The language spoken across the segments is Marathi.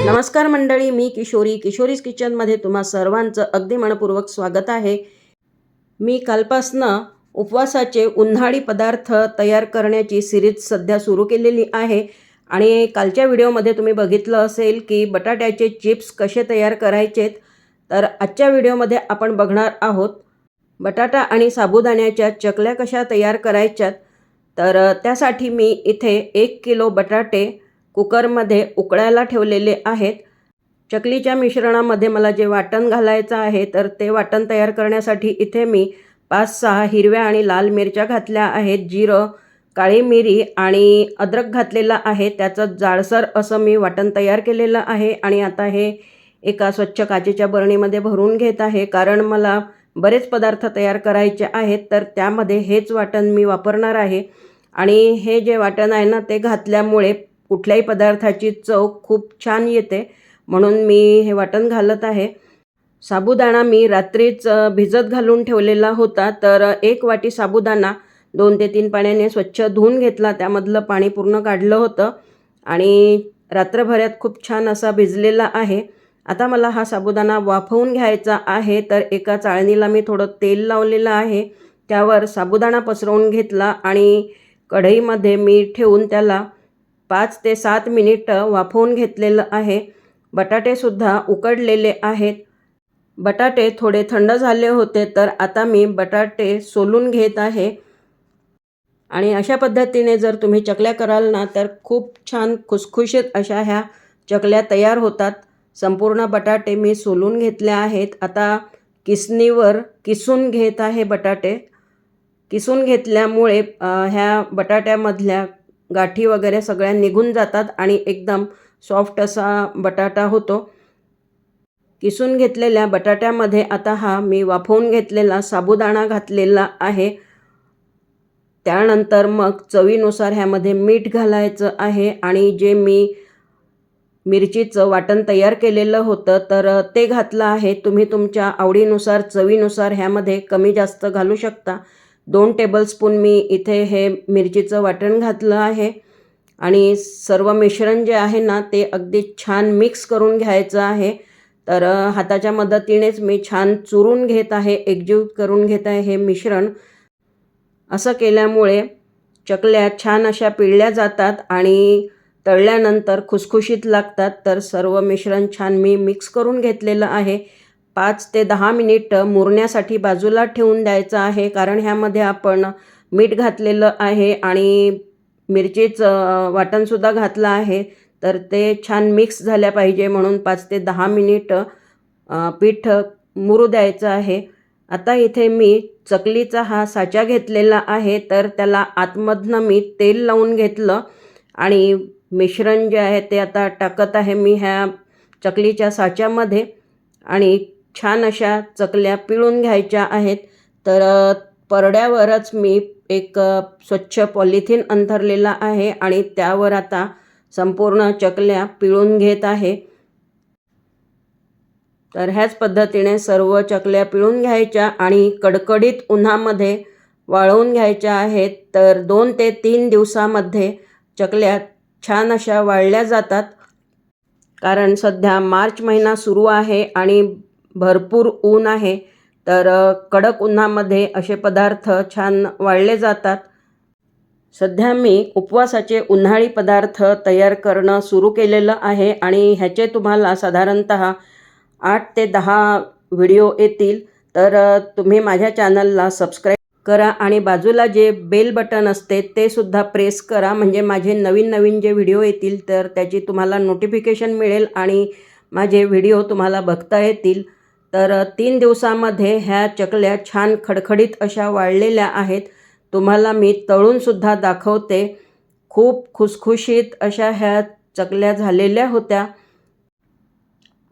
नमस्कार मंडळी, मी किशोरीज किचनमध्ये तुम्हा सर्वांचं अगदी मनपूर्वक स्वागत आहे। मी कालपासनं उपवासाचे उन्हाळी पदार्थ तयार करण्याची सिरीज सध्या सुरू केलेली आहे आणि कालच्या व्हिडिओमध्ये तुम्ही बघितलं असेल की बटाट्याचे चिप्स कसे तयार करायचेत। तर आजच्या व्हिडिओमध्ये आपण बघणार आहोत बटाटा आणि साबुदाण्याच्या चकल्या कशा तयार करायच्यात। तर त्यासाठी मी इथे 1 किलो बटाटे कुकरमध्ये उकळायला ठेवलेले आहेत। चकलीच्या मिश्रणामध्ये मला जे वाटण घालायचं आहे तर ते वाटण तयार करण्यासाठी इथे मी 5-6 हिरव्या आणि लाल मिरच्या घातल्या आहेत, जिरं, काळी मिरी आणि अद्रक घातलेला आहे। त्याचं जाडसर असं मी वाटण तयार केलेलं आहे आणि आता हे एका स्वच्छ काचेच्या बरणीमध्ये भरून घेत आहे, कारण मला बरेच पदार्थ तयार करायचे आहेत तर त्यामध्ये हेच वाटण मी वापरणार आहे। आणि हे जे वाटण आहे ना ते घातल्यामुळे कुठल्याही पदार्थाची चव खूप छान येते, म्हणून मी हे वाटण घालत आहे। साबुदाणा मी रात्रीच भिजत घालून ठेवलेला होता, तर 1 वाटी साबुदाणा 2 ते 3 पाण्याने स्वच्छ धुवून घेतला, त्यामधलं पाणी पूर्ण काढलं होतं आणि रात्रभरात खूप छान असा भिजलेला आहे। आता मला हा साबुदाणा वाफवून घ्यायचा आहे, तर एका चाळणीला मी थोडं तेल लावलेलं आहे, त्यावर साबुदाणा पसरवून घेतला आणि कढईमध्ये मी ठेवून त्याला 5 ते 7 मिनिटं वाफवून घेतलेलं आहे। बटाटेसुद्धा उकडलेले आहेत। बटाटे थोडे थंड झाले होते, तर आता मी बटाटे सोलून घेत आहे आणि अशा पद्धतीने जर तुम्ही चकल्या कराल ना तर खूप छान खुसखुशीत अशा ह्या चकल्या तयार होतात। संपूर्ण बटाटे मी सोलून घेतले आहेत। आता किसणीवर किसून घेत आहे बटाटे। किसून घेतल्यामुळे ह्या बटाट्यामधल्या गाठी वगैरे सगळ्या निघून जातात आणि एकदम सॉफ्ट असा बटाटा होतो। किसून घेतलेल्या बटाट्यामध्ये आता हा मी वाफवून घेतलेला साबुदाणा घातलेला आहे। त्यानंतर मग चवीनुसार ह्यामध्ये मीठ घालायचं आहे आणि जे मी मिरचीचं वाटण तयार केलेलं होतं तर ते घातलं आहे। तुम्ही तुमच्या आवडीनुसार चवीनुसार ह्यामध्ये कमी जास्त घालू शकता। 2 टेबलस्पून मी इथे हे मिरचीचं वाटण घातलं आहे आणि सर्व मिश्रण जे आहे ना ते अगदी छान मिक्स करून घ्यायचं आहे। तर हाताच्या मदतीनेच मी छान चुरून घेत आहे, एकजीव करून घेत आहे हे मिश्रण। असं केल्यामुळे चकल्या छान अशा पिळल्या जातात आणि तळल्यानंतर खुसखुशीत लागतात। तर सर्व मिश्रण छान मी मिक्स करून घेतलेलं आहे। 5 ते 10 मिनिटं मुरण्यासाठी बाजूला ठेवून द्यायचं आहे, कारण ह्यामध्ये आपण मीठ घातलेलं आहे आणि मिरचीचं वाटणसुद्धा घातलं आहे, तर ते छान मिक्स झाल्या पाहिजे, म्हणून 5 ते 10 मिनिटं पीठ मुरू द्यायचं आहे। आता इथे मी चकलीचा हा साचा घेतलेला आहे, तर त्याला आतमधनं मी तेल लावून घेतलं आणि मिश्रण जे आहे ते आता टाकत आहे मी ह्या चकलीच्या साच्यामध्ये आणि छान अशा चकल्या पिळून घ्यायच्या आहेत। तर परड्यावरच मी एक स्वच्छ पॉलिथिन अंथरलेला आहे आणि त्यावर आता संपूर्ण चकल्या पिळून घेत आहे। तर ह्याच पद्धतीने सर्व चकल्या पिळून घ्यायच्या आणि कडकडीत उन्हामध्ये वाळवून घ्यायच्या आहेत। तर 2 ते 3 दिवसामध्ये चकल्या छान अशा वाळल्या जातात, कारण सध्या मार्च महिना सुरू आहे आणि भरपूर ऊन आहे, तर कडक उन्हामध्ये असे पदार्थ छान वाळले जातात। सध्या मी उपवासाचे उन्हाळी पदार्थ तयार करणं सुरू केलेलं आहे आणि ह्याचे तुम्हाला साधारणतः 8 ते 10 व्हिडिओ येतील। तर तुम्ही माझ्या चॅनलला सबस्क्राईब करा आणि बाजूला जे बेल बटन असते ते सुद्धा प्रेस करा, म्हणजे माझे नवीन जे व्हिडिओ येतील तर त्याची तुम्हाला नोटिफिकेशन मिळेल आणि माझे व्हिडिओ तुम्हाला बघता येतील। तर 3 दिवसामध्ये ह्या चकल्या छान खडखडीत अशा वाळलेल्या आहेत। तुम्हाला मी तळूनसुद्धा दाखवते। खूप खुसखुशीत अशा ह्या चकल्या झालेल्या होत्या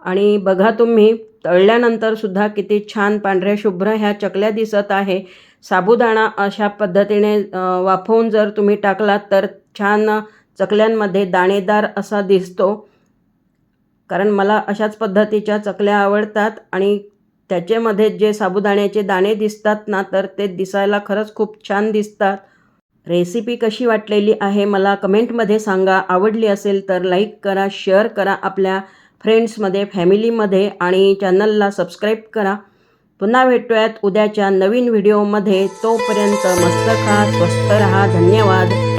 आणि बघा तुम्ही तळल्यानंतरसुद्धा किती छान पांढऱ्या शुभ्र ह्या चकल्या दिसत आहे। साबुदाणा अशा पद्धतीने वाफवून जर तुम्ही टाकलात तर छान चकल्यांमध्ये दाणेदार असा दिसतो, कारण मला अशाच पद्धतीच्या चकल्या आवडतात आणि त्याच्यामध्ये जे साबुदाण्याचे दाणे दिसतात ना, तर ते दिसायला खरंच खूप छान दिसतात. रेसिपी कशी वाटलेली आहे मला कमेंटमध्ये सांगा. आवडली असेल तर लाईक करा, शेअर करा आपल्या फ्रेंड्समध्ये, फॅमिलीमध्ये आणि चॅनलला सबस्क्राईब करा. पुन्हा भेटूयात उद्याच्या नवीन व्हिडिओमध्ये. तोपर्यंत मस्त खा, स्वस्त रहा. धन्यवाद.